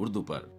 उर्दू पर।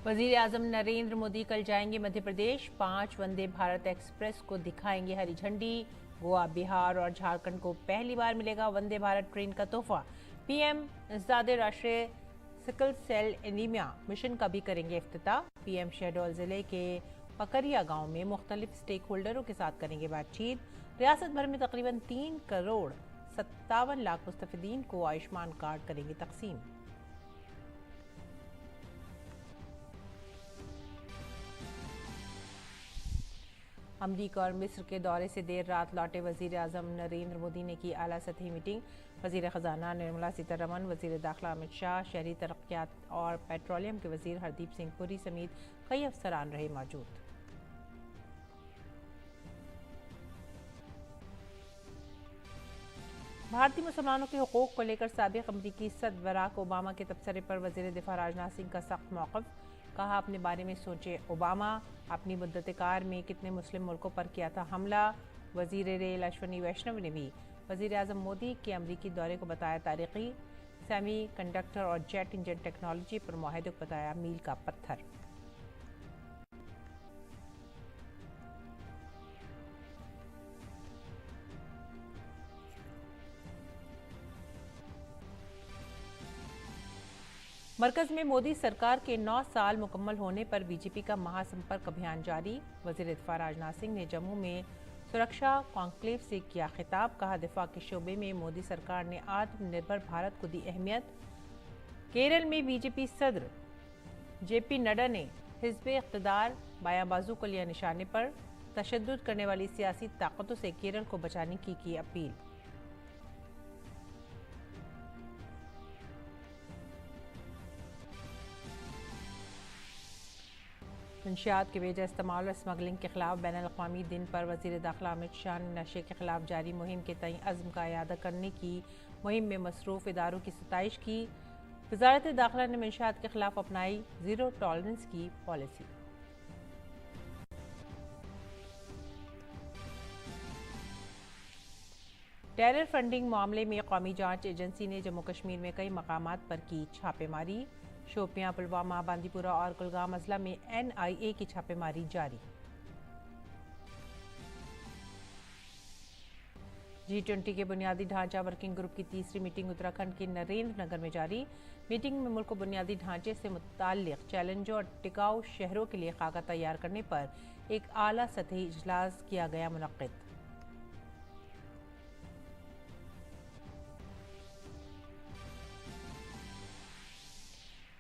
वजीर आजम नरेंद्र मोदी कल जाएंगे मध्य प्रदेश। 5 वंदे भारत एक्सप्रेस को दिखाएंगे हरी झंडी। गोवा, बिहार और झारखंड को पहली बार मिलेगा वंदे भारत ट्रेन का तोहफा। पीएम इंसदादे राष्ट्रीय सिकल सेल एनीमिया मिशन का भी करेंगे इफ्तिताह। पीएम शहडोल जिले के पकरिया गांव में मुख्तलिफ स्टेक होल्डरों के साथ करेंगे बातचीत। रियासत भर में तकरीबन 3 करोड़ 57 लाख मुस्तफिदीन को आयुष्मान कार्ड करेंगे तकसीम। अमरीका और मिस्र के दौरे से देर रात लौटे वजीर आजम नरेंद्र मोदी ने की आला सतही मीटिंग। वजीर खजाना निर्मला सीतारमण, वजीर दाखिला अमित शाह, शहरी तरक्यात और पेट्रोलियम के वजीर हरदीप सिंह पुरी समेत कई अफसरान रहे मौजूद। भारतीय मुसलमानों के हुकूक को लेकर साबिक अमरीकी सदर बराक ओबामा के तबसरे पर वजीर दिफा राजनाथ सिंह का सख्त मौक़िफ़। कहा, अपने बारे में सोचे ओबामा, अपनी मुद्दत कार में कितने मुस्लिम मुल्कों पर किया था हमला। वजीर रेल अश्वनी वैष्णव ने भी वजीर आजम मोदी के अमरीकी दौरे को बताया तारीखी। सेमी कंडक्टर और जेट इंजन टेक्नोलॉजी पर मुआहदे को बताया मील का पत्थर। मरकज में मोदी सरकार के 9 साल मुकम्मल होने पर बीजेपी का महासंपर्क अभियान जारी। वजीर दिफा राजनाथ सिंह ने जम्मू में सुरक्षा कॉन्क्लेव से किया खिताब। कहा, दिफा के शोबे में मोदी सरकार ने आत्मनिर्भर भारत को दी अहमियत। केरल में बीजेपी सदर जेपी नड्डा ने हिज़्ब इक़्तिदार बायां बाजू को लिया निशाने पर। तशद्दुद करने वाली सियासी ताकतों से केरल को बचाने की अपील। मंशियात के बेजा इस्तेमाल और स्मगलिंग के खिलाफ बैनुल-अक़वामी दिन पर वज़ीर दाखिला अमित शाह ने नशे के खिलाफ जारी मुहिम के तय अज़्म का इयादा करने की मुहिम में मसरूफ़ इदारों की सताइश की। वज़ारत दाखिला ने मंशियात के खिलाफ अपनाई ज़ीरो टॉलरेंस की पॉलिसी। टेरर फंडिंग मामले में कौमी जांच एजेंसी ने जम्मू कश्मीर में कई मकामात पर की छापेमारी। शोपियां, पुलवामा, बांदीपुरा और कुलगाम अजला में NIA की छापेमारी जारी। G20 के बुनियादी ढांचा वर्किंग ग्रुप की तीसरी मीटिंग उत्तराखंड के नरेंद्र नगर में जारी। मीटिंग में मुल्क को बुनियादी ढांचे से मुताल्लिक चैलेंजों और टिकाऊ शहरों के लिए खाका तैयार करने पर एक आला सतही इजलास किया गया मुनक्किद।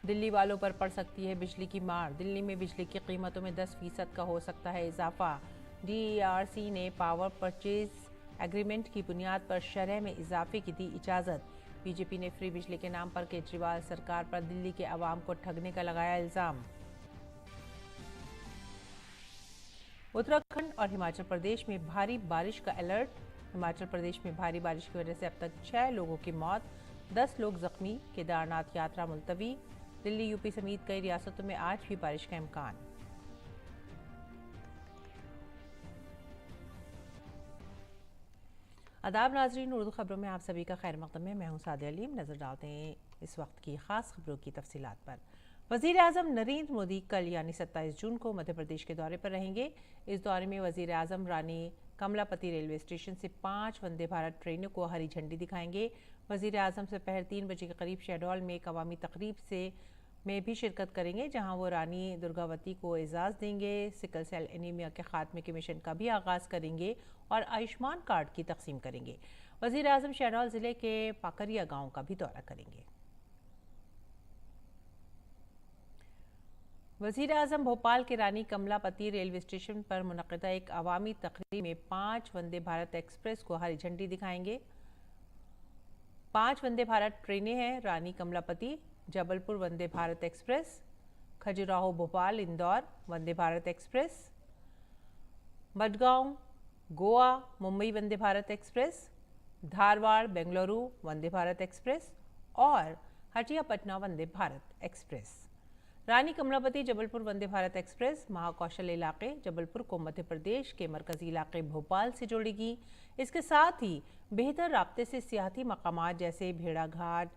दिल्ली वालों पर पड़ सकती है बिजली की मार। दिल्ली में बिजली की कीमतों में 10% का हो सकता है इजाफा। DERC ने पावर परचेज एग्रीमेंट की बुनियाद पर शरह में इजाफे की दी इजाज़त। बीजेपी ने फ्री बिजली के नाम पर केजरीवाल सरकार पर दिल्ली के अवाम को ठगने का लगाया इल्ज़ाम। उत्तराखंड और हिमाचल प्रदेश में भारी बारिश का अलर्ट। हिमाचल प्रदेश में भारी बारिश की वजह से अब तक 6 लोगों की मौत, 10 लोग जख्मी। केदारनाथ यात्रा मुलतवी। दिल्ली, यूपी समेत कई रियासतों में आज भी बारिश का इम्कान। आदाब नाजरीन, उर्दू खबरों में आप सभी का खैर मकदम है। मैं हूं सादिया अलीम। नजर डालते हैं इस वक्त की खास खबरों की तफसीलात पर। वजीर आजम नरेंद्र मोदी कल यानी 27 जून को मध्य प्रदेश के दौरे पर रहेंगे। इस दौरे में वजीर आजम रानी कमलापति रेलवे स्टेशन से 5 वंदे भारत ट्रेनों को हरी झंडी दिखाएंगे। वजीर आजम से दोपहर 3 बजे के करीब शहडोल में एक अवामी तकरीब में भी शिरकत करेंगे, जहां वो रानी दुर्गावती को एजाज़ देंगे। सिकल सेल एनीमिया के खात्मे के मिशन का भी आगाज़ करेंगे और आयुष्मान कार्ड की तकसीम करेंगे। वजीर आजम शहडोल ज़िले के पाकरिया गाँव का भी दौरा करेंगे। वज़ीर आज़म भोपाल के रानी कमलापति रेलवे स्टेशन पर मुनक़िदा एक अवामी तकरीब में 5 वंदे भारत एक्सप्रेस को हरी झंडी दिखाएंगे। 5 वंदे भारत ट्रेनें हैं। रानी Kamlapati, Jabalpur Vande Bharat express, Khajuraho Bhopal Indore Vande Bharat express, Madgaon Goa Mumbai Vande Bharat express, Dharwad Bengaluru Vande Bharat express और हटिया पटना वंदे भारत एक्सप्रेस। रानी कमलापति जबलपुर वंदे भारत एक्सप्रेस महाकौशल इलाके जबलपुर को मध्य प्रदेश के मरकजी इलाके भोपाल से जोड़ेगी। इसके साथ ही बेहतर राब्ते से सियाहती मकामात जैसे भेड़ाघाट,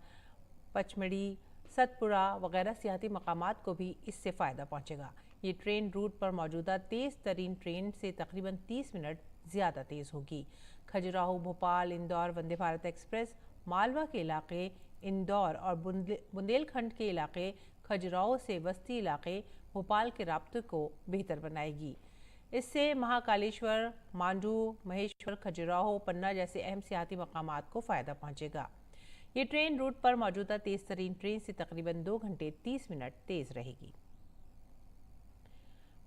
पचमढ़ी, सतपुरा वगैरह सियाहती मकामात को भी इससे फ़ायदा पहुंचेगा। ये ट्रेन रूट पर मौजूदा तेज़ तरीन ट्रेन से तकरीबन 30 मिनट ज़्यादा तेज़ होगी। खजुराहो भोपाल इंदौर वंदे भारत एक्सप्रेस मालवा के इलाके इंदौर और बुंदेलखंड के इलाके खजुराहो से वस्ती इलाके भोपाल के राब्ते को बेहतर बनाएगी। इससे महाकालेश्वर, मांडू, महेश्वर, खजुराहो, पन्ना जैसे अहम सियाहती मकामात को फ़ायदा पहुंचेगा। ये ट्रेन रूट पर मौजूदा तेज़ तरीन ट्रेन से तकरीबन 2 घंटे 30 मिनट तेज़ रहेगी।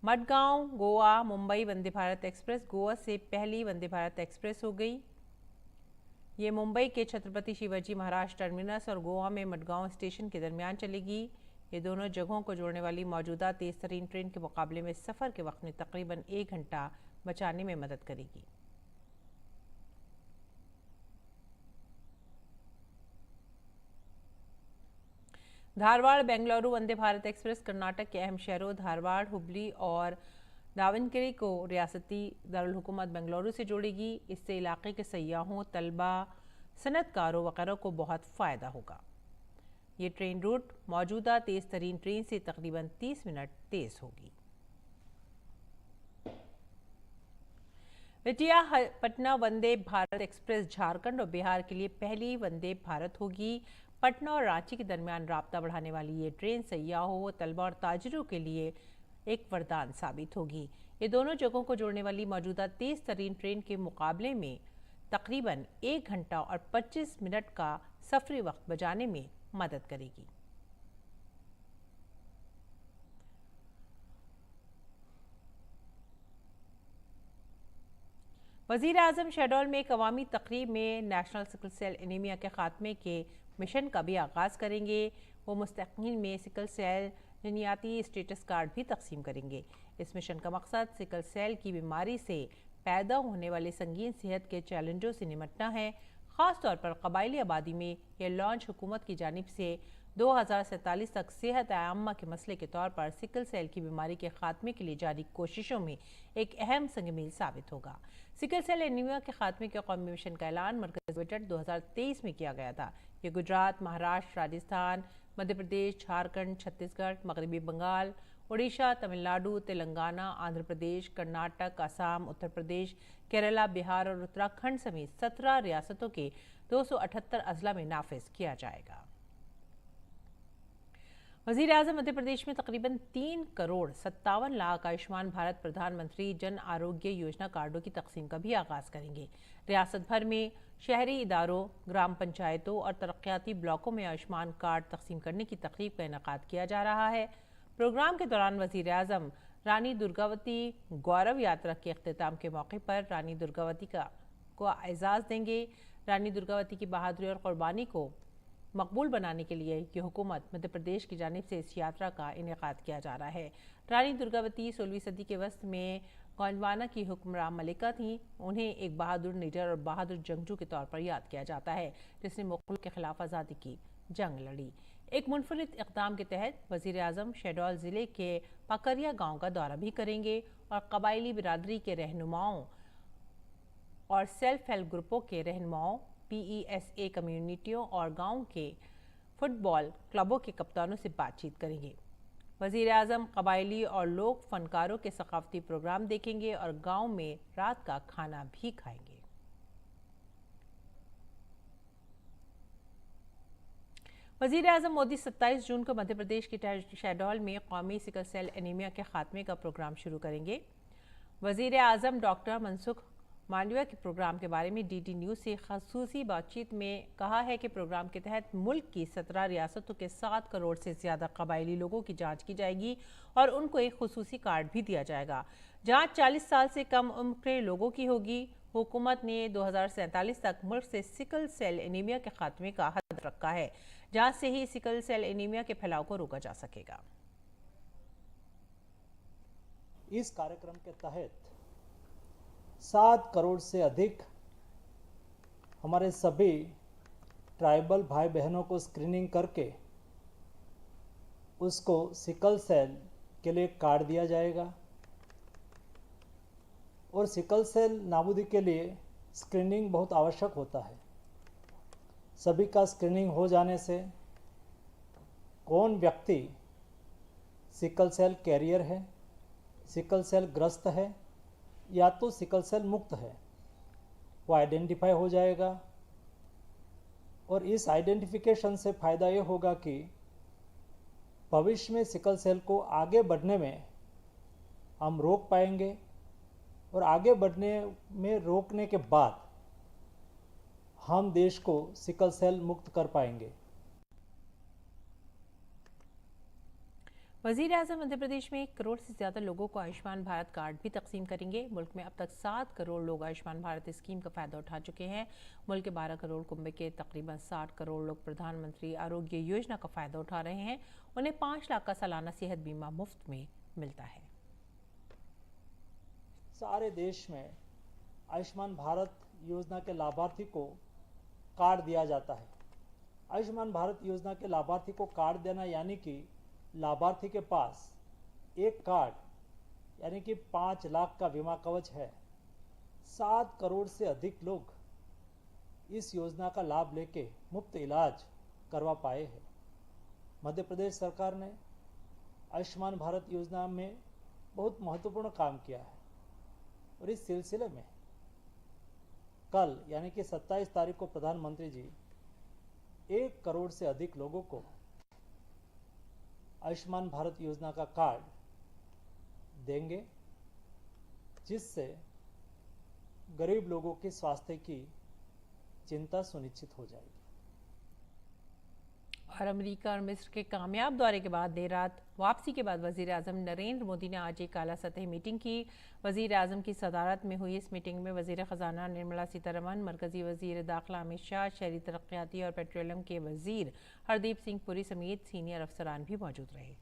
मडगांव गोवा मुंबई वंदे भारत एक्सप्रेस गोवा से पहली वंदे भारत एक्सप्रेस हो गई। ये मुंबई के छत्रपति शिवाजी महाराज टर्मिनस और गोवा में मडगांव स्टेशन के दरमियान चलेगी। ये दोनों जगहों को जोड़ने वाली मौजूदा तेज़ तरीन ट्रेन के मुकाबले में सफ़र के वक्त में तकरीबन 1 घंटा बचाने में मदद करेगी। धारवाड़ बेंगलुरु वंदे भारत एक्सप्रेस कर्नाटक के अहम शहरों धारवाड़, हुबली और दावनगिरी को रियासती दारुल हुकूमत बेंगलुरु से जोड़ेगी। इससे इलाके के सयाहों, तलबा, सनतकारों वगैरह को बहुत फ़ायदा होगा। ये ट्रेन रूट मौजूदा तेज़ तरीन ट्रेन से तकरीबन 30 मिनट तेज़ होगी। हटिया पटना वंदे भारत एक्सप्रेस झारखंड और बिहार के लिए पहली वंदे भारत होगी। पटना और रांची के दरमियान राब्ता बढ़ाने वाली ये ट्रेन सयाहों, तलबा और ताजिरों के लिए एक वरदान साबित होगी। ये दोनों जगहों को जोड़ने वाली मौजूदा तेज़ तरीन ट्रेन के मुकाबले में तकरीबन 1 घंटा और 25 मिनट का सफरी वक्त बचाने में मदद करेगी। वज़ीर आज़म शहडोल में एक अवामी तकरीब में नेशनल सिकल सेल एनीमिया के खात्मे के मिशन का भी आगाज़ करेंगे। वो मुस्तकीन में सिकल सेल जनियाती स्टेटस कार्ड भी तकसीम करेंगे। इस मिशन का मकसद सिकल सेल की बीमारी से पैदा होने वाले संगीन सेहत के चैलेंजों से निपटना है। ख़ास तौर पर कबायली आबादी में यह लॉन्च हुकूमत की जानिब से 2047 तक सेहत आम्मा के मसले के तौर पर सिकल सेल की बीमारी के खात्मे के लिए जारी कोशिशों में एक अहम संग मील साबित होगा। सिकल सेल एनीमिया के खात्मे के कौमी मिशन का ऐलान मरकज़ी बजट 2023 में किया गया था। ये गुजरात, महाराष्ट्र, राजस्थान, मध्य प्रदेश, झारखंड, छत्तीसगढ़, मगरबी बंगाल, उड़ीसा, तमिलनाडु, तेलंगाना, आंध्र प्रदेश, कर्नाटक, असम, उत्तर प्रदेश, केरला, बिहार और उत्तराखंड समेत 17 रियासतों के 278 अजला में नाफिज किया जाएगा। वज़ीर आज़म मध्य प्रदेश में तकरीबन 3 करोड़ 57 लाख आयुष्मान भारत प्रधानमंत्री जन आरोग्य योजना कार्डों की तकसीम का भी आगाज़ करेंगे। रियासत भर में शहरी इदारों, ग्राम पंचायतों और तरक्याती ब्लॉकों में आयुष्मान कार्ड तकसीम करने की तकरीब का इनेकाद किया जा रहा है। प्रोग्राम के दौरान वज़ीर आज़म रानी दुर्गावती गौरव यात्रा के अख्तिताम के मौके पर रानी दुर्गावती को एजाज़ देंगे। रानी दुर्गावती की बहादुरी और क़ुरबानी को मकबूल बनाने के लिए ये हुकूमत मध्य प्रदेश की जानिब से इस यात्रा का इनेकाद किया जा रहा है। रानी दुर्गावती 16वीं सदी के वस्त में गोंडवाना की हुक्मरान मलिका थीं। उन्हें एक बहादुर लीडर और बहादुर जंगजू के तौर पर याद किया जाता है, जिसने मुग़लों के खिलाफ आज़ादी की जंग लड़ी। एक मुनफरिद इक़दाम के तहत वज़ीर आज़म शहडोल ज़िले के पकरिया गाँव का दौरा भी करेंगे और कबायली बिरादरी के रहनुमाओं और सेल्फ हेल्प ग्रुपों के रहनुमाओं, PESA कम्युनिटियों और गांव के फुटबॉल क्लबों के कप्तानों से बातचीत करेंगे। वज़ीर आज़म कबायली और लोक फनकारों के सकाफती प्रोग्राम देखेंगे और गांव में रात का खाना भी खाएंगे। वज़ीर आज़म मोदी 27 जून को मध्य प्रदेश के शहडोल में कौमी सिकल सेल एनीमिया के खात्मे का प्रोग्राम शुरू करेंगे। वज़ीर आज़म डॉक्टर मनसुख मांडविया के प्रोग्राम के बारे में डीडी न्यूज़ से ख़ुसूसी बातचीत में कहा है कि प्रोग्राम के तहत मुल्क की 17 रियासतों के 7 करोड़ से ज़्यादा कबायली लोगों की जांच की जाएगी और उनको एक खुसूसी कार्ड भी दिया जाएगा। जांच 40 साल से कम उम्र के लोगों की होगी। हुकूमत ने 2047 तक मुल्क से सिकल सेल एनीमिया के खात्मे का हद रखा है। जांच से ही सिकल सेल एनीमिया के फैलाव को रोका जा सकेगा। इस कार्यक्रम के तहत 7 करोड़ से अधिक हमारे सभी ट्राइबल भाई बहनों को स्क्रीनिंग करके उसको सिकल सेल के लिए कार्ड दिया जाएगा और सिकल सेल नाबूदी के लिए स्क्रीनिंग बहुत आवश्यक होता है। सभी का स्क्रीनिंग हो जाने से कौन व्यक्ति सिकल सेल कैरियर है, सिकल सेल ग्रस्त है या तो सिकल सेल मुक्त है, वो आइडेंटिफाई हो जाएगा। और इस आइडेंटिफिकेशन से फ़ायदा ये होगा कि भविष्य में सिकल सेल को आगे बढ़ने में हम रोक पाएंगे और आगे बढ़ने में रोकने के बाद हम देश को सिकल सेल मुक्त कर पाएंगे। वज़ीर आज़म मध्य प्रदेश में 1 करोड़ से ज़्यादा लोगों को आयुष्मान भारत कार्ड भी तकसीम करेंगे। मुल्क में अब तक 7 करोड़ लोग आयुष्मान भारत स्कीम का फ़ायदा उठा चुके हैं। मुल्क के 12 करोड़ कुंबे के तकरीबन 60 करोड़ लोग प्रधानमंत्री आरोग्य योजना का फ़ायदा उठा रहे हैं। उन्हें 5 लाख का सालाना सेहत बीमा मुफ्त में मिलता है। सारे देश में आयुष्मान भारत योजना के लाभार्थी को कार्ड दिया जाता है। आयुष्मान भारत योजना के लाभार्थी को कार्ड देना यानी कि लाभार्थी के पास एक कार्ड यानी कि 5 लाख का बीमा कवच है। 7 करोड़ से अधिक लोग इस योजना का लाभ लेके मुफ्त इलाज करवा पाए हैं। मध्य प्रदेश सरकार ने आयुष्मान भारत योजना में बहुत महत्वपूर्ण काम किया है और इस सिलसिले में कल यानी कि 27 तारीख को प्रधानमंत्री जी 1 करोड़ से अधिक लोगों को आयुष्मान भारत योजना का कार्ड देंगे, जिससे गरीब लोगों के स्वास्थ्य की चिंता सुनिश्चित हो जाएगी। और अमेरिका और मिस्र के कामयाब दौरे के बाद देर रात वापसी के बाद वज़ीर आज़म नरेंद्र मोदी ने आज एक आला सतही मीटिंग की। वज़ीर आज़म की सदारत में हुई इस मीटिंग में वज़ीर ख़जाना निर्मला सीतारमण, मरकज़ी वज़ीर दाखिला अमित शाह, शहरी तरक्याती और पेट्रोलियम के वज़ीर हरदीप सिंह पुरी समेत सीनियर अफसरान भी मौजूद रहे।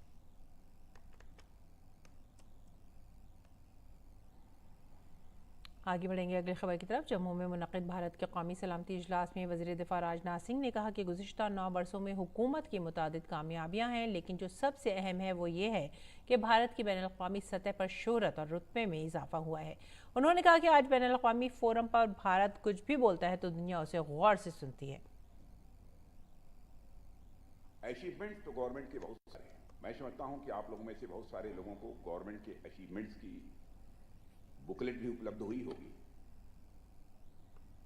आगे बढ़ेंगे अगली खबर की तरफ। जम्मू में मुनक़िद भारत के कौमी सलामती इजलास में वज़ीर दिफ़ा राजनाथ सिंह ने कहा कि गुज़िश्ता 9 बरसों में हुकूमत की मुतादिद कामयाबियाँ हैं, लेकिन जो सबसे अहम है वो ये है कि भारत की बैनुल-अक़वामी सतह पर शोहरत और रुतबे में इजाफा हुआ है। उन्होंने कहा कि आज बैनुल-अक़वामी फोरम पर भारत कुछ भी बोलता है तो दुनिया उसे गौर से सुनती है। अचीवमेंट तो गवर्नमेंट के बहुत सारे हैं। मैं समझता हूँ कि आप लोगों में से बहुत सारे लोगों को गवर्नमेंट के अचीवमेंट्स की बुकलेट भी उपलब्ध हुई होगी,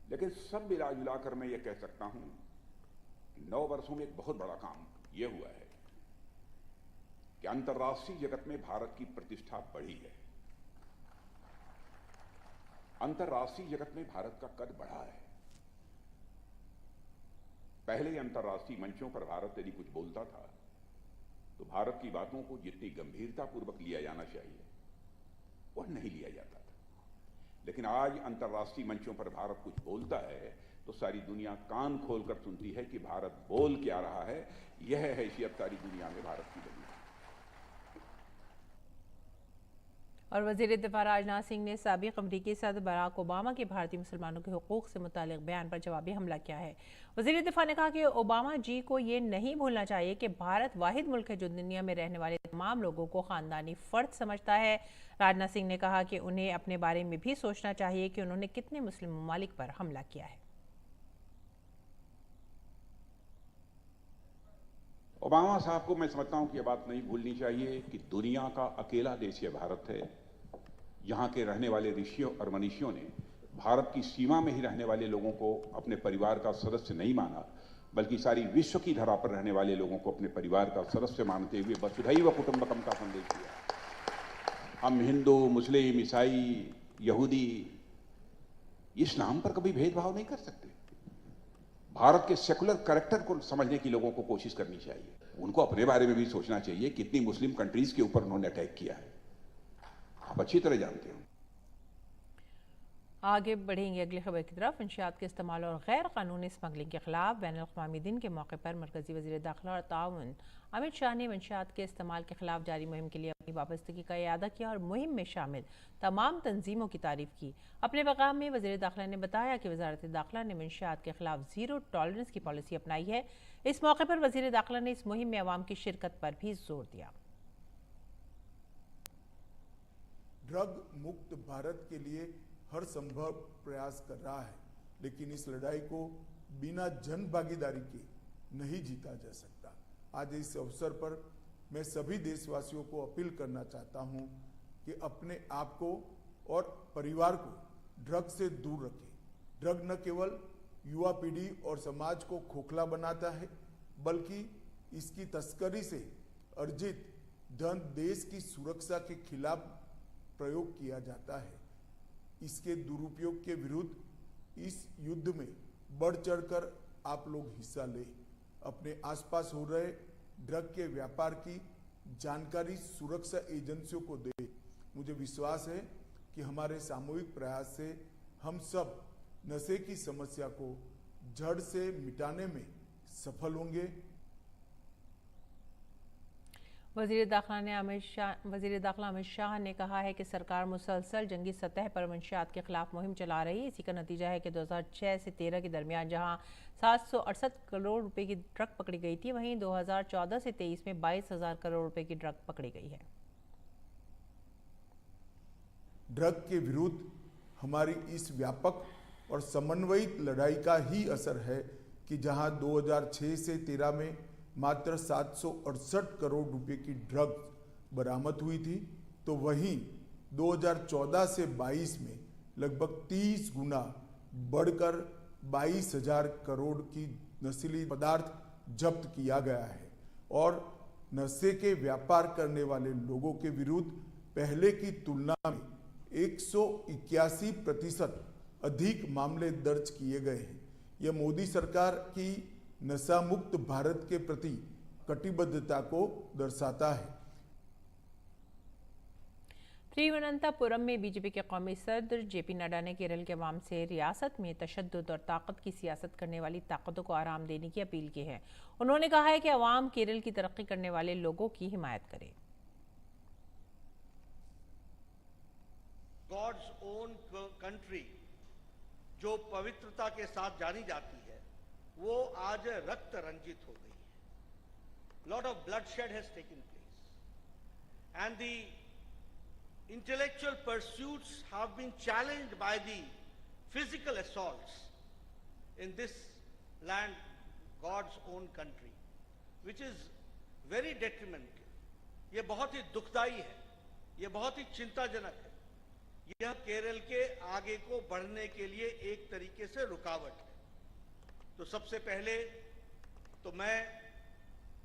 लेकिन सब मिला जुला कर मैं ये कह सकता हूं कि 9 वर्षों में एक बहुत बड़ा काम ये हुआ है कि अंतर्राष्ट्रीय जगत में भारत की प्रतिष्ठा बढ़ी है। अंतर्राष्ट्रीय जगत में भारत का कद बढ़ा है। पहले अंतर्राष्ट्रीय मंचों पर भारत यदि कुछ बोलता था तो भारत की बातों को जितनी गंभीरतापूर्वक लिया जाना चाहिए वह नहीं लिया जाता था, लेकिन आज अंतर्राष्ट्रीय मंचों पर भारत कुछ बोलता है तो सारी दुनिया कान खोलकर सुनती है कि भारत बोल क्या रहा है। यह हैसियत सारी दुनिया में भारत की बनी है। और वज़ीर दिफ़ा राजनाथ सिंह ने साबिक़ अमरीकी सदर बराक ओबामा के भारतीय मुसलमानों के हुकूक़ से मुतालिक बयान पर जवाबी हमला किया है। वज़ीर दिफ़ा ने कहा कि ओबामा जी को ये नहीं भूलना चाहिए कि भारत वाहिद मुल्क है जो दुनिया में रहने वाले तमाम लोगों को ख़ानदानी फ़र्द समझता है। राजनाथ सिंह ने कहा कि उन्हें अपने बारे में भी सोचना चाहिए कि उन्होंने कितने मुस्लिम ममालिक पर हमला किया है। ओबामा साहब को मैं समझता हूं कि यह बात नहीं भूलनी चाहिए कि दुनिया का अकेला देश यह भारत है जहां के रहने वाले ऋषियों और मनीषियों ने भारत की सीमा में ही रहने वाले लोगों को अपने परिवार का सदस्य नहीं माना, बल्कि सारी विश्व की धरा पर रहने वाले लोगों को अपने परिवार का सदस्य मानते हुए वसुधैव कुटुंबकम का संदेश दिया। हम हिंदू, मुस्लिम, ईसाई, यहूदी इस नाम पर कभी भेदभाव नहीं कर सकते। भारत के सेकुलर कैरेक्टर को समझने की लोगों को कोशिश करनी चाहिए। उनको अपने बारे में भी सोचना चाहिए, कितनी मुस्लिम कंट्रीज के ऊपर उन्होंने अटैक किया है, आप अच्छी तरह जानते हो। आगे बढ़ेंगे अगली खबर की तरफ। मंशियात के इस्तेमाल और गैर कानूनी स्मगलिंग के खिलाफ बैनुल-अक़वामी दिन के मौके पर मरकजी वज़ीर दाखिला और ताउन अमित शाह ने मंशियात के इस्तेमाल के खिलाफ जारी मुहिम के लिए अपनी वाबस्तगी का इयादा किया और मुहिम में शामिल तमाम तंजीमों की तारीफ की। अपने पैगाम में वज़ीर दाखिला ने बताया कि वज़ारत दाखिला ने मंशियात के खिलाफ ज़ीरो टॉलरेंस की पॉलिसी अपनाई है। इस मौके पर वज़ीर दाखिला ने इस मुहिम में अवाम की शिरकत पर भी जोर दिया। ड्रग मुक्त भारत के लिए हर संभव प्रयास कर रहा है, लेकिन इस लड़ाई को बिना जन भागीदारी के नहीं जीता जा सकता। आज इस अवसर पर मैं सभी देशवासियों को अपील करना चाहता हूं कि अपने आप को और परिवार को ड्रग से दूर रखें। ड्रग न केवल युवा पीढ़ी और समाज को खोखला बनाता है, बल्कि इसकी तस्करी से अर्जित धन देश की सुरक्षा के खिलाफ प्रयोग किया जाता है। इसके दुरुपयोग के विरुद्ध इस युद्ध में बढ़ चढ़कर आप लोग हिस्सा लें। अपने आसपास हो रहे ड्रग के व्यापार की जानकारी सुरक्षा एजेंसियों को दें। मुझे विश्वास है कि हमारे सामूहिक प्रयास से हम सब नशे की समस्या को जड़ से मिटाने में सफल होंगे। वज़ीर दाखिला अमित शाह ने कहा है कि सरकार मुसलसल जंगी सतह पर मंशियात के खिलाफ मुहिम चला रही है। इसी का नतीजा है कि 2006 से 13 के दरमियान जहां 768 करोड़ रुपए की ड्रग पकड़ी गई थी, वहीं 2014 से 23 में 22,000 करोड़ रुपए की ड्रग पकड़ी गई है। ड्रग के विरुद्ध हमारी इस व्यापक और समन्वयित लड़ाई का ही असर है कि जहां 2006 से 13 में मात्र 768 करोड़ रुपए की ड्रग बरामद हुई थी, तो वहीं 2014 से 22 में लगभग 30 गुना बढ़कर 22,000 करोड़ की नशीली पदार्थ जब्त किया गया है। और नशे के व्यापार करने वाले लोगों के विरुद्ध पहले की तुलना में 181% अधिक मामले दर्ज किए गए हैं। यह मोदी सरकार की नशा मुक्त भारत के प्रति कटिबद्धता को दर्शाता है। तिरुवनंतपुरम में बीजेपी के कौमी सदर जेपी नड्डा ने केरल के अवाम से रियासत में तशद्दुद और ताकत की सियासत करने वाली ताकतों को आराम देने की अपील की है। उन्होंने कहा है कि अवाम केरल की तरक्की करने वाले लोगों की हिमायत करे। गॉड्स ओन कंट्री जो पवित्रता के साथ जानी जाती है, वो आज रक्त रंजित हो गई है। Lot of bloodshed has taken place and the intellectual pursuits have been challenged by the physical assaults in this land, God's own country, which is very detrimental. ये बहुत ही दुखदाई है, ये बहुत ही चिंताजनक है। यह केरल के आगे को बढ़ने के लिए एक तरीके से रुकावट है। तो सबसे पहले तो मैं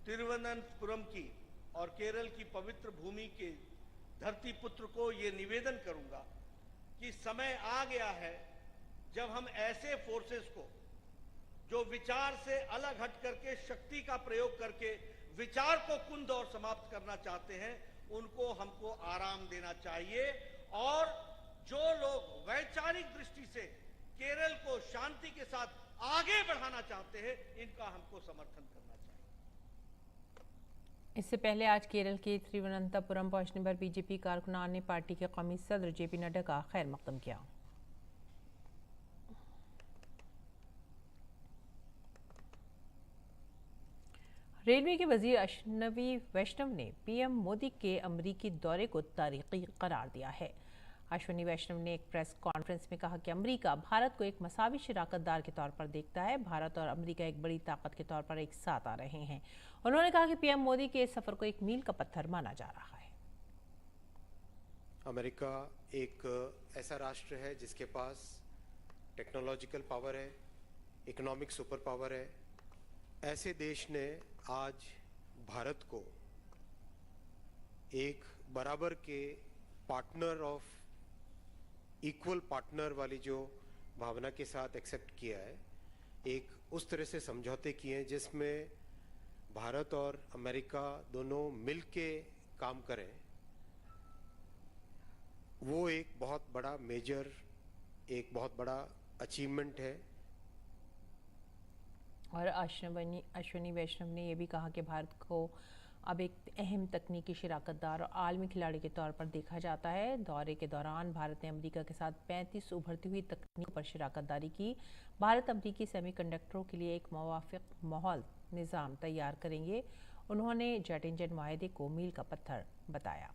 तिरुवनंतपुरम की और केरल की पवित्र भूमि के धरती पुत्र को ये निवेदन करूंगा कि समय आ गया है जब हम ऐसे फोर्सेस को जो विचार से अलग हट करके शक्ति का प्रयोग करके विचार को कुंद और समाप्त करना चाहते हैं, उनको हमको आराम देना चाहिए। और जो लोग वैचारिक दृष्टि से केरल को शांति के साथ आगे बढ़ाना चाहते हैं, इनका हमको समर्थन करना चाहिए। इससे पहले आज केरल के तिरुवनंतपुरम पहुंचने पर बीजेपी कारकुनान ने पार्टी के कौमी सदर जेपी नड्डा का खैर मकदम किया। रेलवे के वजीर अश्विनी वैष्णव ने पीएम मोदी के अमरीकी दौरे को तारीखी करार दिया है। अश्विनी वैष्णव ने एक प्रेस कॉन्फ्रेंस में कहा कि अमेरिका भारत को एक मसावी शराकतदार के तौर पर देखता है। भारत और अमेरिका एक बड़ी ताकत के तौर पर एक साथ आ रहे हैं। उन्होंने कहा कि पीएम मोदी के इस सफर को एक मील का पत्थर माना जा रहा है। अमेरिका एक ऐसा राष्ट्र है जिसके पास टेक्नोलॉजिकल पावर है, इकोनॉमिक सुपर पावर है। ऐसे देश ने आज भारत को एक बराबर के पार्टनर ऑफ इक्वल पार्टनर वाली जो भावना के साथ एक्सेप्ट किया है, एक उस तरह से समझौते किए हैं जिसमें भारत और अमेरिका दोनों मिलके काम करें, वो एक बहुत बड़ा मेजर, एक बहुत बड़ा अचीवमेंट है। और अश्विनी वैष्णव ने यह भी कहा कि भारत को अब एक अहम तकनीकी शराकतदार और आलमी खिलाड़ी के तौर पर देखा जाता है। दौरे के दौरान भारत ने अमेरिका के साथ 35 उभरती हुई तकनीकों पर शराकतदारी की। भारत अमेरिकी सेमीकंडक्टरों के लिए एक मुवाफिक माहौल निज़ाम तैयार करेंगे। उन्होंने जेट इंजन माहे को मील का पत्थर बताया।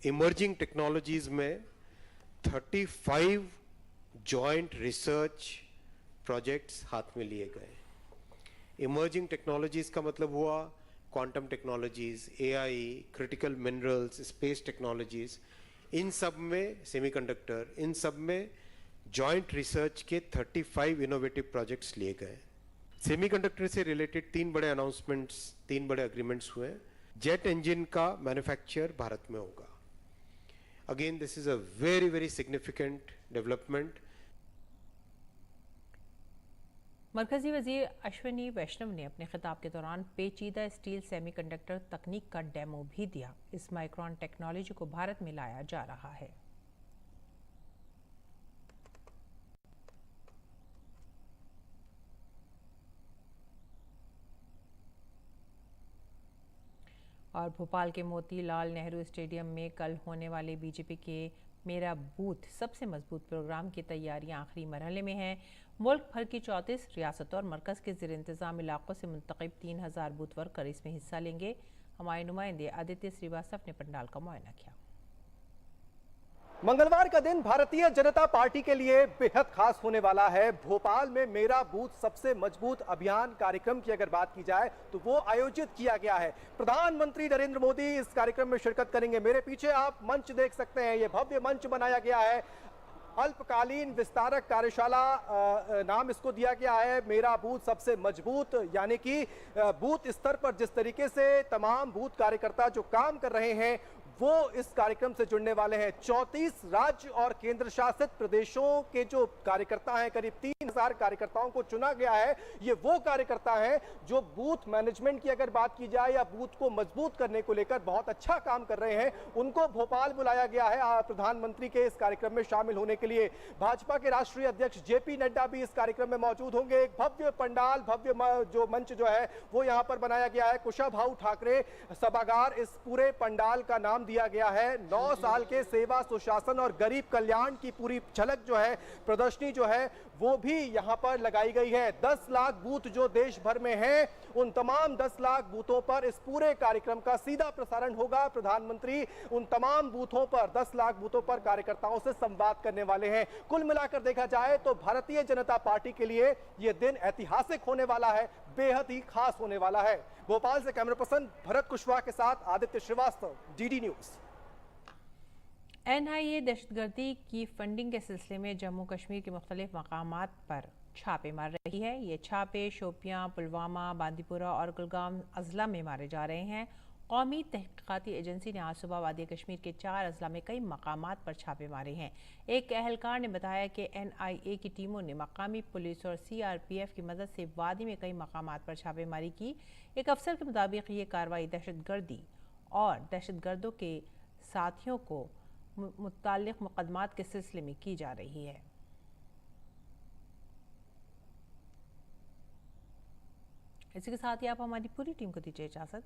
इमर्जिंग टेक्नोलॉजीज में 35 जॉइंट रिसर्च प्रोजेक्ट्स हाथ में लिए गए। इमर्जिंग टेक्नोलॉजीज का मतलब हुआ quantum technologies, AI, critical minerals, space technologies, इन सब में सेमीकंडक्टर, इन सब में जॉइंट रिसर्च के 35 इनोवेटिव प्रोजेक्ट्स लिए गए। सेमीकंडक्टर से रिलेटेड 3 बड़े अनाउंसमेंट्स, 3 बड़े एग्रीमेंट्स हुए। जेट इंजन का मैन्युफैक्चर भारत में होगा। Again this is a very very significant development. मरकजी वजीर अश्विनी वैष्णव ने अपने खिताब के दौरान पेचीदा स्टील सेमीकंडक्टर तकनीक का डेमो भी दिया। इस माइक्रोन टेक्नोलॉजी को भारत में लाया जा रहा है। और भोपाल के मोतीलाल नेहरू स्टेडियम में कल होने वाले बीजेपी के मेरा बूथ सबसे मजबूत प्रोग्राम की तैयारियां आखिरी मरहले में हैं। मुल्क भर की 34 रियासतों और मरकज़ के ज़ेर इंतज़ाम इलाकों से मुंतखब 3000 बूथ वर्कर इसमें हिस्सा लेंगे। हमारे नुमाइंदे आदित्य श्रीवास्तव ने पंडाल का मुआयना किया। मंगलवार का दिन भारतीय जनता पार्टी के लिए बेहद खास होने वाला है। भोपाल में मेरा बूथ सबसे मजबूत अभियान कार्यक्रम की अगर बात की जाए तो वो आयोजित किया गया है। प्रधानमंत्री नरेंद्र मोदी इस कार्यक्रम में शिरकत करेंगे। मेरे पीछे आप मंच देख सकते हैं, ये भव्य मंच बनाया गया है। अल्पकालीन विस्तारक कार्यशाला नाम इसको दिया गया है, मेरा बूथ सबसे मजबूत, यानी कि बूथ स्तर पर जिस तरीके से तमाम बूथ कार्यकर्ता जो काम कर रहे हैं वो इस कार्यक्रम से जुड़ने वाले हैं। 34 राज्य और केंद्र शासित प्रदेशों के जो कार्यकर्ता हैं, करीब 3000 कार्यकर्ताओं को चुना गया है। ये वो कार्यकर्ता हैं जो बूथ मैनेजमेंट की अगर बात की जाए या बूथ को मजबूत करने को लेकर बहुत अच्छा काम कर रहे हैं। उनको भोपाल बुलाया गया है प्रधानमंत्री के इस कार्यक्रम में शामिल होने के लिए। भाजपा के राष्ट्रीय अध्यक्ष जेपी नड्डा भी इस कार्यक्रम में मौजूद होंगे। एक भव्य पंडाल, भव्य जो मंच जो है वो यहाँ पर बनाया गया है। कुशाभाऊ ठाकरे सभागार इस पूरे पंडाल का नाम दिया गया है। 9 साल के सेवा, सुशासन और गरीब कल्याण की पूरी झलक जो है, प्रदर्शनी जो है वो भी यहां पर लगाई गई है। 10 लाख बूथ जो देश भर में हैं, उन तमाम 10 लाख बूथों पर इस पूरे कार्यक्रम का सीधा प्रसारण होगा। प्रधानमंत्री उन तमाम बूथों पर, 10 लाख बूथों पर कार्यकर्ताओं से संवाद करने वाले हैं। कुल मिलाकर देखा जाए तो भारतीय जनता पार्टी के लिए यह दिन ऐतिहासिक होने वाला है, बेहद ही खास होने वाला है। भोपाल से कैमरा पर्सन भरत कुशवाहा के साथ Aditya Shrivastava, DD news. NIA दहशतगर्दी की फंडिंग के सिलसिले में जम्मू कश्मीर के मुख्तलिफ मकामात पर छापे मार रही है। ये छापे शोपियां, पुलवामा, बांदीपुरा और कुलगाम अजला में मारे जा रहे हैं। कौमी तहकीकाती एजेंसी ने आज सुबह वादी कश्मीर के 4 अजला में कई मकामात पर छापे मारे हैं। एक अहलकार ने बताया कि NIA की टीमों ने मकामी पुलिस और CRPF की मदद से वादी में कई मकामात पर छापेमारी की। एक अफसर के मुताबिक ये कार्रवाई दहशतगर्दी और दहशतगर्दों के साथियों को मुताल्लिक़ मुक़दमात के सिलसिले में की जा रही है। इसी के साथ ही आप हमारी पूरी टीम को दीजिए इजाज़त।